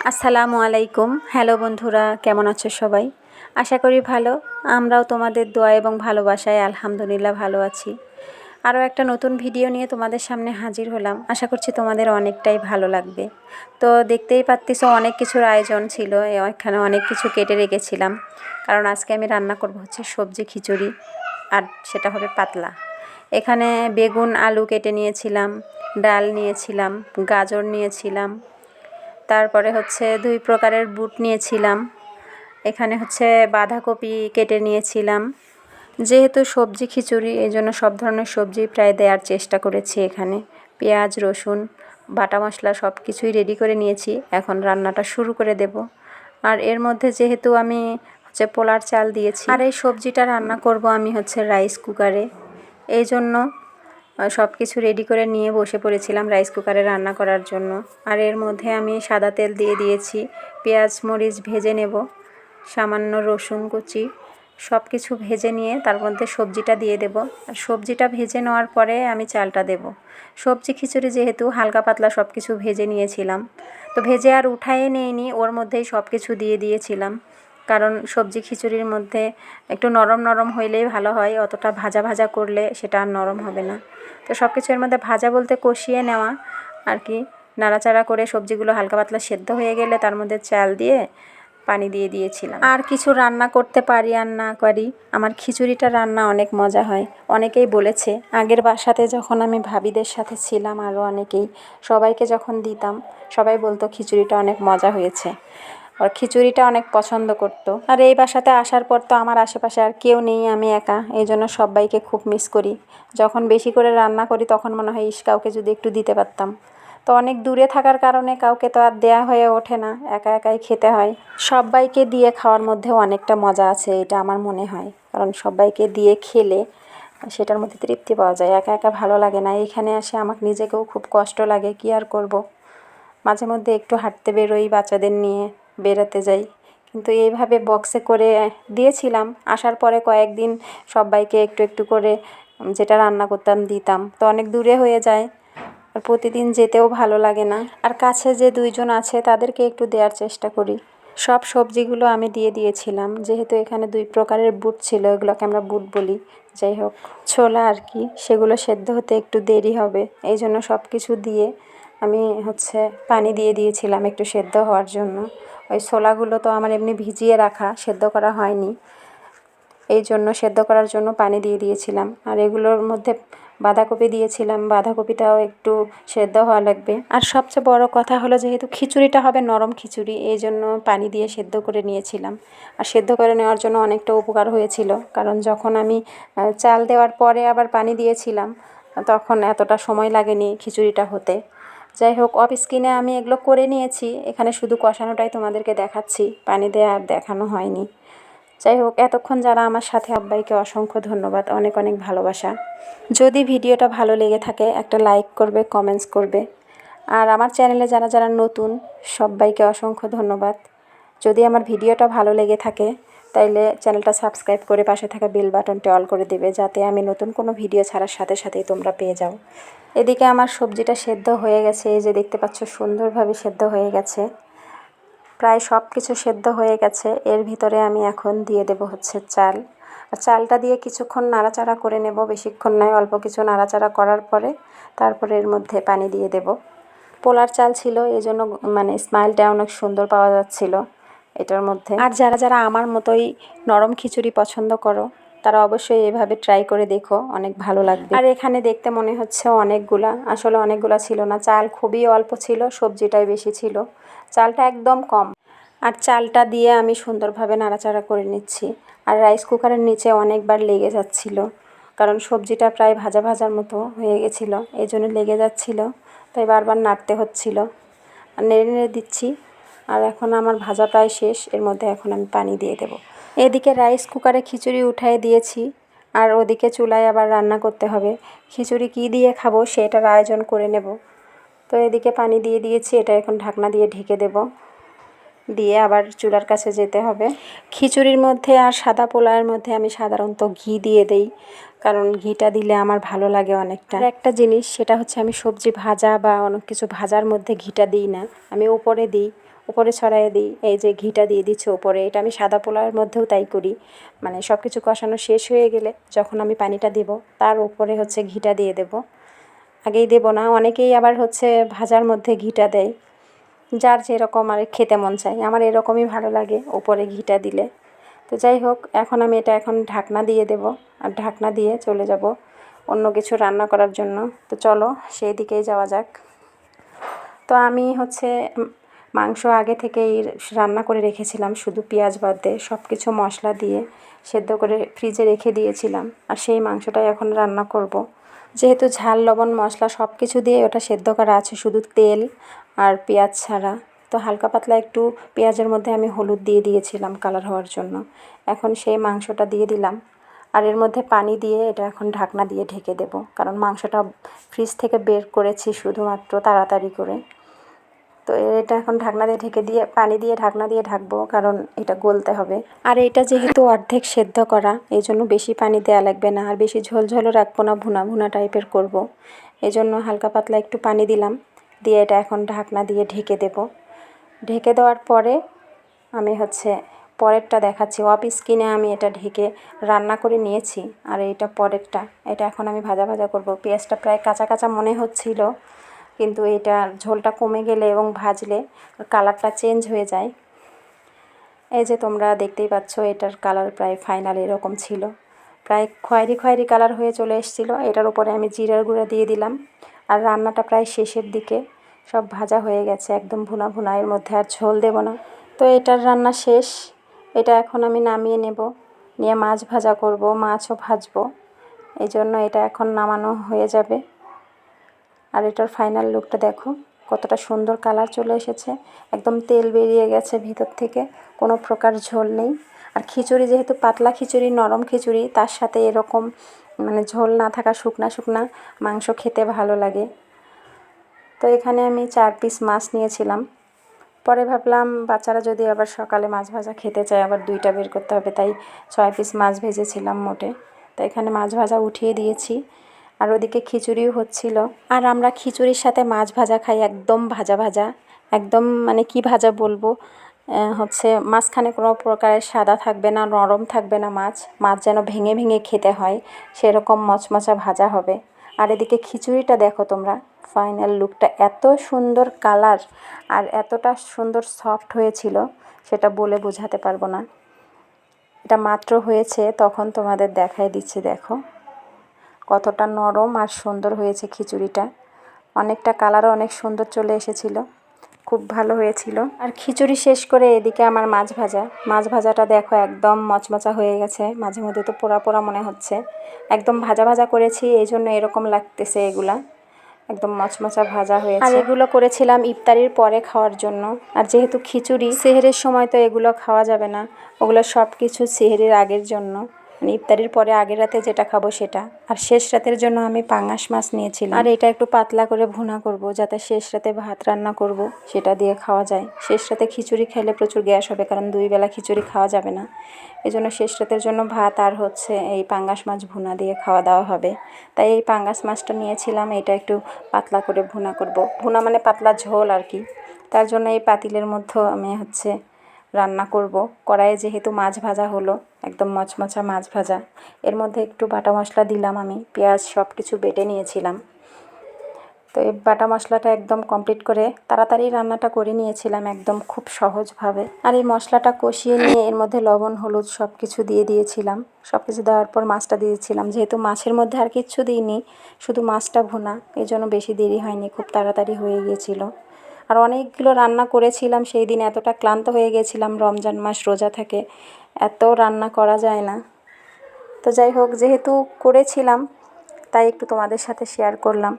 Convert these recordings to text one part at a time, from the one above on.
আসসালামু আলাইকুম। হ্যালো বন্ধুরা, কেমন আছো সবাই? আশা করি ভালো। আমরাও তোমাদের দোয়া এবং ভালোবাসায় আলহামদুলিল্লাহ ভালো আছি। আরও একটা নতুন ভিডিও নিয়ে তোমাদের সামনে হাজির হলাম। আশা করছি তোমাদের অনেকটাই ভালো লাগবে। তো দেখতেই পাচ্ছ অনেক কিছুর আয়োজন ছিল, এখানে অনেক কিছু কেটে রেখেছিলাম, কারণ আজকে আমি রান্না করব হচ্ছে সবজি খিচুড়ি, আর সেটা হবে পাতলা। এখানে বেগুন আলু কেটে নিয়েছিলাম, ডাল নিয়েছিলাম, গাজর নিয়েছিলাম, তারপরে হচ্ছে 2 প্রকারের বুট নিয়েছিলাম, এখানে হচ্ছে বাঁধাকপি কেটে নিয়েছিলাম। যেহেতু সবজি খিচুড়ি, এই জন্য সব ধরনের সবজি প্রায় দেওয়ার চেষ্টা করেছি। এখানে পেঁয়াজ রসুন বাটা মশলা সব কিছুই রেডি করে নিয়েছি। এখন রান্নাটা শুরু করে দেব। আর এর মধ্যে যেহেতু আমি হচ্ছে পোলার চাল দিয়েছি, আর এই সবজিটা রান্না করব আমি হচ্ছে রাইস কুকারে, এই জন্য সব কিছু রেডি করে নিয়ে বসে পড়েছিলাম রাইস কুকারে রান্না করার জন্য। আর এর মধ্যে আমি সাদা তেল দিয়ে দিয়েছি, পেঁয়াজ মরিচ ভেজে নেব, সামান্য রসুন কুচি, সব কিছু ভেজে নিয়ে তার মধ্যে সবজিটা দিয়ে দেব। আর সবজিটা ভেজে নেওয়ার পরে আমি চালটা দেব। সবজি খিচুড়ি যেহেতু হালকা পাতলা সব কিছু ভেজে নিয়েছিলাম, তো ভেজে আর উঠায়ে নিইনি, ওর মধ্যেই সব কিছু দিয়ে দিয়েছিলাম। কারণ সবজি খিচুড়ির মধ্যে একটু নরম নরম হইলেই ভালো হয়, অতটা ভাজা ভাজা করলে সেটা আর নরম হবে না। তো সব কিছু এর মধ্যে ভাজা বলতে কষিয়ে নেওয়া আর কি, নাড়াচাড়া করে সবজিগুলো হালকা পাতলা সেদ্ধ হয়ে গেলে তার মধ্যে চাল দিয়ে পানি দিয়ে দিয়েছিলাম। আর কিছু রান্না করতে পারি আর না পারি, আমার খিচুড়িটা রান্না অনেক মজা হয়। অনেকেই বলেছে, আগের বাসাতে যখন আমি ভাবিদের সাথে ছিলাম, আরও অনেকেই, সবাইকে যখন দিতাম সবাই বলতো খিচুড়িটা অনেক মজা হয়েছে, আর খিচুড়িটা অনেক পছন্দ করতো। আর এই বাসাতে আসার পর তো আমার আশেপাশে আর কেউ নেই, আমি একা, এই জন্য সবাইকে খুব মিস করি। যখন বেশি করে রান্না করি তখন মনে হয় ইস, কাউকে যদি একটু দিতে পারতাম। তো অনেক দূরে থাকার কারণে কাউকে তো আর দেয়া হয়ে ওঠে না, একা একাই খেতে হয়। সবাইকে দিয়ে খাওয়ার মধ্যেও অনেকটা মজা আছে, এটা আমার মনে হয়, কারণ সবাইকে দিয়ে খেলে সেটার মধ্যে তৃপ্তি পাওয়া যায়। একা একা ভালো লাগে না। এখানে এসে আমাকে নিজেকেও খুব কষ্ট লাগে, কী আর করব। মাঝে মধ্যে একটু হাঁটতে বেরোই, বাচ্চাদের নিয়ে বেরোতে যাই, কিন্তু এইভাবে বক্সে করে দিয়েছিলাম। আসার পরে কয়েকদিন সবাইকে একটু একটু করে যেটা রান্না করতাম দিতাম, তো অনেক দূরে হয়ে যায়, আর প্রতিদিন যেতেও ভালো লাগে না। আর কাছে যে 2 জন আছে তাদেরকে একটু দেওয়ার চেষ্টা করি। সব সবজিগুলো আমি দিয়ে দিয়েছিলাম, যেহেতু এখানে 2 প্রকারের বুট ছিল, এগুলোকে আমরা বুট বলি, যাই হোক ছোলা আর কি, সেগুলো সেদ্ধ হতে একটু দেরি হবে, এই জন্য সব কিছু দিয়ে আমি হচ্ছে পানি দিয়ে দিয়েছিলাম একটু সেদ্ধ হওয়ার জন্য। ওই ছোলাগুলো তো আমার এমনি ভিজিয়ে রাখা, সেদ্ধ করা হয়নি, এই জন্য সেদ্ধ করার জন্য পানি দিয়ে দিয়েছিলাম। আর এগুলোর মধ্যে বাঁধাকপি দিয়েছিলাম, বাঁধাকপিটাও একটু সেদ্ধ হওয়া লাগবে। আর সবচেয়ে বড় কথা হলো, যেহেতু খিচুড়িটা হবে নরম খিচুড়ি, এই জন্য পানি দিয়ে সেদ্ধ করে নিয়েছিলাম। আর সেদ্ধ করে নেওয়ার জন্য অনেকটা উপকার হয়েছিল, কারণ যখন আমি চাল দেওয়ার পরে আবার পানি দিয়েছিলাম, তখন এতটা সময় লাগেনি খিচুড়িটা হতে। যাই হোক, অফ স্ক্রিনে আমি এগুলো করে নিয়েছি, এখানে শুধু কষানোটাই তোমাদেরকে দেখাচ্ছি, পানি দেওয়া আর দেখানো হয়নি। যাই হোক, এতক্ষণ যারা আমার সাথে, সবাইকে অসংখ্য ধন্যবাদ, অনেক অনেক ভালোবাসা। যদি ভিডিওটা ভালো লেগে থাকে একটা লাইক করবে, কমেন্টস করবে। আর আমার চ্যানেলে যারা যারা নতুন, সবাইকে অসংখ্য ধন্যবাদ। যদি আমার ভিডিওটা ভালো লেগে থাকে তাইলে চ্যানেলটা সাবস্ক্রাইব করে পাশে থাকা বেল বাটনটি অল করে দেবে, যাতে আমি নতুন কোনো ভিডিও ছাড়ার সাথে সাথেই তোমরা পেয়ে যাও। এদিকে আমার সবজিটা সেদ্ধ হয়ে গেছে, এই যে দেখতে পাচ্ছ সুন্দরভাবে সেদ্ধ হয়ে গেছে, প্রায় সব কিছু সেদ্ধ হয়ে গেছে। এর ভিতরে আমি এখন দিয়ে দেব হচ্ছে চাল। আর চালটা দিয়ে কিছুক্ষণ নাড়াচাড়া করে নেব, বেশিক্ষণ নয়, অল্প কিছু নাড়াচাড়া করার পরে তারপরে এর মধ্যে পানি দিয়ে দেব। পোলার চাল ছিল, এই জন্য মানে স্মাইলটা অনেক সুন্দর পাওয়া যাচ্ছিল এটার মধ্যে। আর যারা যারা আমার মতোই নরম খিচুড়ি পছন্দ করো, তারা অবশ্যই এভাবে ট্রাই করে দেখো, অনেক ভালো লাগবে। আর এখানে দেখতে মনে হচ্ছে অনেকগুলা, আসলে অনেকগুলা ছিল না, চাল খুবই অল্প ছিল, সবজিটাই বেশি ছিল, চালটা একদম কম। আর চালটা দিয়ে আমি সুন্দরভাবে নাড়াচাড়া করে নিচ্ছি। আর রাইস কুকারের নিচে অনেকবার লেগে যাচ্ছিল, কারণ সবজিটা প্রায় ভাজা ভাজার মতো হয়ে গেছিলো, এই জন্য লেগে যাচ্ছিল, তাই বারবার নাড়তে হচ্ছিল। আর নেড়ে নেড়ে দিচ্ছি। আর এখন আমার ভাজা প্রায় শেষ, এর মধ্যে এখন আমি পানি দিয়ে দেব। এদিকে রাইস কুকারে খিচুড়ি উঠায়ে দিয়েছি, আর ওদিকে চুলায় আবার রান্না করতে হবে। খিচুড়ি কী দিয়ে খাবো সেটার আয়োজন করে নেব। তো এদিকে পানি দিয়ে দিয়েছি, এটা এখন ঢাকনা দিয়ে ঢেকে দেব, দিয়ে আবার চুলার কাছে যেতে হবে। খিচুড়ির মধ্যে আর সাদা পোলাওয়ের মধ্যে আমি সাধারণত ঘি দিয়ে দেই, কারণ ঘিটা দিলে আমার ভালো লাগে অনেকটা। আর একটা জিনিস, সেটা হচ্ছে আমি সবজি ভাজা বা অনেক কিছু ভাজার মধ্যে ঘিটা দিই না, আমি উপরে দিই। উপরে ছড়াইয়ে দিই। এই যে ঘিটা দিয়ে দিচ্ছি উপরে, এটা আমি সাদা পোলাওয়ের মধ্যেও তাই করি। মানে সব কিছু কষানো শেষ হয়ে গেলে যখন আমি পানিটা দেব, তার উপরে হচ্ছে ঘিটা দিয়ে দেব। আগেই দেব না, অনেকেই আবার হচ্ছে ভাজার মধ্যে ঘিটা দেয়, যার যেরকম আর খেতে মন চায়। আমার এরকমই ভালো লাগে উপরে ঘিটা দিলে। তো যাই হোক, এখন আমি এটা ঢাকনা দিয়ে দেব, আর ঢাকনা দিয়ে চলে যাব অন্য কিছু রান্না করার জন্য। তো চলো সেই দিকেই যাওয়া যাক। তো আমি হচ্ছে মাংস আগে থেকেই রান্না করে রেখেছিলাম, শুধু পেঁয়াজ বাদ দিয়ে সব কিছু মশলা দিয়ে সেদ্ধ করে ফ্রিজে রেখে দিয়েছিলাম। আর সেই মাংসটাই এখন রান্না করব। যেহেতু ঝাল লবণ মশলা সব কিছু দিয়ে ওটা সেদ্ধ করা আছে, শুধু তেল আর পেঁয়াজ ছাড়া। তো হালকা পাতলা একটু পেঁয়াজের মধ্যে আমি হলুদ দিয়ে দিয়েছিলাম কালার হওয়ার জন্য। এখন সেই মাংসটা দিয়ে দিলাম, আর এর মধ্যে পানি দিয়ে এটা এখন ঢাকনা দিয়ে ঢেকে দেব, কারণ মাংসটা ফ্রিজ থেকে বের করেছি শুধুমাত্র তাড়াতাড়ি করে। তো এটা এখন ঢাকনা দিয়ে ঢেকে দিয়ে পানি দিয়ে ঢাকনা দিয়ে ঢাকবো, কারণ এটা গলতে হবে। আর এটা যেহেতু অর্ধেক সেদ্ধ করা, এই জন্য বেশি পানি দেওয়া লাগবে না, আর বেশি ঝোলঝোলও রাখবো না, ভুনা ভুনা টাইপের করব। এই জন্য হালকা পাতলা একটু পানি দিলাম, দিয়ে এটা এখন ঢাকনা দিয়ে ঢেকে দেব। ঢেকে দেওয়ার পরে আমি হচ্ছে পরেরটা দেখাচ্ছি। অফ স্ক্রিনে আমি এটা ঢেকে রান্না করে নিয়েছি, আর এইটা পরেরটা। এটা এখন আমি ভাজা ভাজা করব। পেঁয়াজটা প্রায় কাঁচা কাঁচা মনে হচ্ছিল, কিন্তু এটা ঝোলটা কমে গেলে এবং ভাজলে কালারটা চেঞ্জ হয়ে যায়। এই যে তোমরা দেখতেই পাচ্ছ, এটার কালার প্রায় ফাইনাল এরকম ছিল, প্রায় খয়েরি খয়েরি কালার হয়ে চলে এসেছিলো। এটার উপরে আমি জিরার গুঁড়া দিয়ে দিলাম। আর রান্নাটা প্রায় শেষের দিকে, সব ভাজা হয়ে গেছে একদম ভুনা ভুনা, এর মধ্যে আর ঝোল দেব না। তো এটার রান্না শেষ। এটা এখন আমি নামিয়ে নেব, নিয়ে মাছ ভাজা করব, মাছও ভাজবো। এই জন্য এটা এখন নামানো হয়ে যাবে। আর এটার ফাইনাল লুকটা দেখো, কতটা সুন্দর কালার চলে এসেছে, একদম তেল বেরিয়ে গেছে ভিতর থেকে, কোনো প্রকার ঝোল নেই। আর খিচুড়ি যেহেতু পাতলা খিচুড়ি, নরম খিচুড়ি, তার সাথে এরকম মানে ঝোল না থাকা শুকনা শুকনা মাংস খেতে ভালো লাগে। তো এখানে আমি 4 পিস মাছ নিয়েছিলাম। পরে ভাবলাম বাচ্চারা যদি আবার সকালে মাছ ভাজা খেতে চায়, আবার 2টা বের করতে হবে, তাই 6 পিস মাছ ভেজেছিলাম মোটে। তো এখানে মাছ ভাজা উঠিয়ে দিয়েছি, আর ওদিকে খিচুড়িও হচ্ছিল। আর আমরা খিচুড়ির সাথে মাছ ভাজা খাই, একদম ভাজা ভাজা, একদম মানে কি ভাজা বলবো, হচ্ছে মাঝখানে কোনো প্রকারের সাদা থাকবে না, নরম থাকবে না, মাছ যেন ভেঙে ভেঙে খেতে হয়, সেরকম মচমচা ভাজা হবে। আর এদিকে খিচুড়িটা দেখো তোমরা, ফাইনাল লুকটা এত সুন্দর কালার, আর এতটা সুন্দর সফট হয়েছিল, সেটা বলে বোঝাতে পারবো না। এটা মাত্র হয়েছে, তখন তোমাদের দেখাই দিচ্ছি, দেখো কতটা নরম আর সুন্দর হয়েছে খিচুড়িটা। অনেকটা কালারও অনেক সুন্দর চলে এসেছিল, খুব ভালো হয়েছিল। আর খিচুড়ি শেষ করে এদিকে আমার মাছ ভাজাটা দেখো একদম মচমচা হয়ে গেছে, মাঝে মধ্যে তো পোড়া পোড়া মনে হচ্ছে। একদম ভাজা ভাজা করেছি, এই জন্য এরকম লাগতেছে। এগুলা একদম মচমচা ভাজা হয়েছে। আর এগুলো করেছিলাম ইফতারির পরে খাওয়ার জন্য। আর যেহেতু খিচুড়ি সেহরির সময়, তো এগুলো খাওয়া যাবে না, ওগুলো সব কিছু সেহরির আগের জন্য, মানে ইফতারির পরে আগের রাতে যেটা খাবো সেটা। আর শেষ রাতের জন্য আমি পাঙাশ মাছ নিয়েছিলাম, আর এটা একটু পাতলা করে ভুনা করব, যাতে শেষ রাতে ভাত রান্না করব সেটা দিয়ে খাওয়া যায়। শেষ রাতে খিচুড়ি খেলে প্রচুর গ্যাস হবে, কারণ 2 বেলা খিচুড়ি খাওয়া যাবে না। এই জন্য শেষ রাতের জন্য ভাত আর হচ্ছে এই পাঙ্গাস মাছ ভুনা দিয়ে খাওয়া দাওয়া হবে। তাই এই পাঙ্গাস মাছটা নিয়েছিলাম, এটা একটু পাতলা করে ভুনা করব, ভুনা মানে পাতলা ঝোল আর কি। তার জন্য এই পাতিলের মধ্যে আমি হচ্ছে রান্না করব। কড়াইয়ে যেহেতু মাছ ভাজা হলো, একদম মচমচা মাছ ভাজা, এর মধ্যে একটু বাটা মশলা দিলাম, আমি পেঁয়াজ সব কিছু বেটে নিয়েছিলাম। তো এই বাটা মশলাটা একদম কমপ্লিট করে তাড়াতাড়ি রান্নাটা করে নিয়েছিলাম, একদম খুব সহজভাবে। আর এই মশলাটা কষিয়ে নিয়ে এর মধ্যে লবণ হলুদ সব কিছু দিয়ে দিয়েছিলাম। সব কিছু দেওয়ার পর মাছটা দিয়েছিলাম, যেহেতু মাছের মধ্যে আর কিচ্ছু দিইনি, শুধু মাছটা ভুনা, এই জন্য বেশি দেরি হয়নি, খুব তাড়াতাড়ি হয়ে গিয়েছিল। আর অনেকগুলো রান্না করেছিলাম সেই দিন, এতটা ক্লান্ত হয়ে গেছিলাম, রমজান মাস রোজা থাকে, এত রান্না করা যায় না। তো যাই হোক, যেহেতু করেছিলাম তাই একটু তোমাদের সাথে শেয়ার করলাম।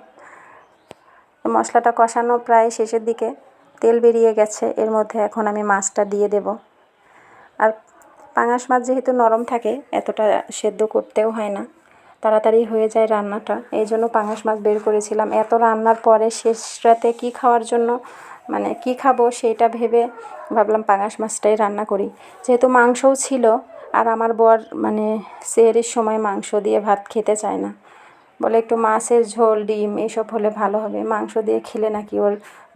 মশলাটা কষানো প্রায় শেষের দিকে, তেল বেরিয়ে গেছে, এর মধ্যে এখন আমি মাছটা দিয়ে দেব। আর পাঙাশ মাছ যেহেতু নরম থাকে, এতটা সেদ্ধ করতেও হয় না, তাড়াতাড়ি হয়ে যায় রান্নাটা, এই জন্য পাঙাশ মাছ বের করেছিলাম। এত রান্নার পরে শেষ রাতে কী খাওয়ার জন্য, মানে কী খাবো সেইটা ভেবে ভাবলাম পাঙাশ মাছটাই রান্না করি। যেহেতু মাংসও ছিল, আর আমার বর মানে সেহরির সময় মাংস দিয়ে ভাত খেতে চায় না, বলে একটু মাছের ঝোল ডিম এসব হলে ভালো হবে, মাংস দিয়ে খেলে নাকি ওর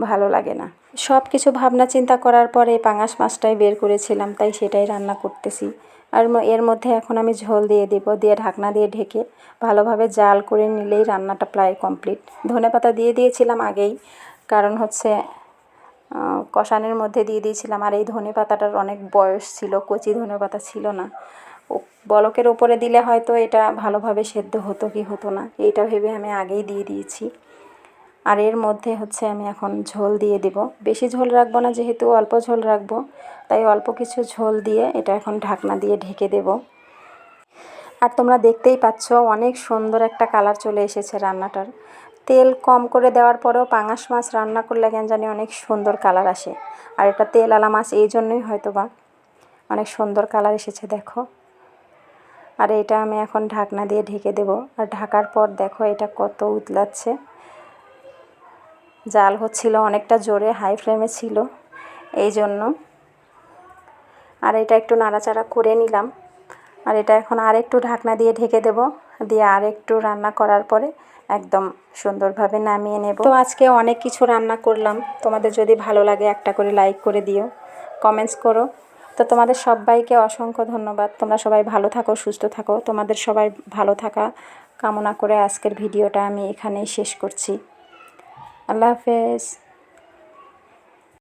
ভালো লাগে না। সব কিছু ভাবনা চিন্তা করার পরে পাঙাশ মাছটাই বের করেছিলাম, তাই সেটাই রান্না করতেছি। আর এর মধ্যে এখন আমি ঝোল দিয়ে দেব, দিয়ে ঢাকনা দিয়ে ঢেকে ভালোভাবে জাল করে নিলেই রান্নাটা প্রায় কমপ্লিট। ধনেপাতা দিয়ে দিয়েছিলাম আগেই, কারণ হচ্ছে কষানোর মধ্যে দিয়ে দিয়েছিলাম। আর এই ধনেপাতাটার অনেক বয়স ছিল, কচি ধনেপাতা ছিল না। বলকের ওপরে দিলে হয়তো এটা ভালোভাবে সেদ্ধ হতো কি হতো না, এইটা ভেবে আমি আগেই দিয়ে দিয়েছি। আর এর মধ্যে হচ্ছে আমি এখন ঝোল দিয়ে দেব। বেশি ঝোল রাখবো না, যেহেতু অল্প ঝোল রাখবো, তাই অল্প কিছু ঝোল দিয়ে এটা এখন ঢাকনা দিয়ে ঢেকে দেব। আর তোমরা দেখতেই পাচ্ছ অনেক সুন্দর একটা কালার চলে এসেছে রান্নাটার। তেল কম করে দেওয়ার পরেও পাঙাশ মাছ রান্না করলে কেন জানি অনেক সুন্দর কালার আসে। আর এটা তেলওয়ালা মাছ, এই জন্যই হয়তো বা অনেক সুন্দর কালার এসেছে, দেখো। আর এটা আমি এখন ঢাকনা দিয়ে ঢেকে দেব। আর ঢাকার পর দেখো এটা কত উতলাচ্ছে। জাল হচ্ছিল অনেকটা জোরে, হাই ফ্লেমে ছিল এই জন্য। আর এটা একটু নাড়াচাড়া করে নিলাম। আর এটা এখন আর একটু ঢাকনা দিয়ে ঢেকে দেব, দিয়ে আর একটু রান্না করার পরে একদম সুন্দরভাবে নামিয়ে নেব। তো আজকে অনেক কিছু রান্না করলাম। তোমাদের যদি ভালো লাগে একটা করে লাইক করে দিও, কমেন্টস করো। তো তোমাদের সবাইকে অসংখ্য ধন্যবাদ। তোমরা সবাই ভালো থাকো, সুস্থ থাকো। তোমাদের সবাই ভালো থাকা কামনা করে আজকের ভিডিওটা আমি এখানেই শেষ করছি। আল্লাহ হাফেজ।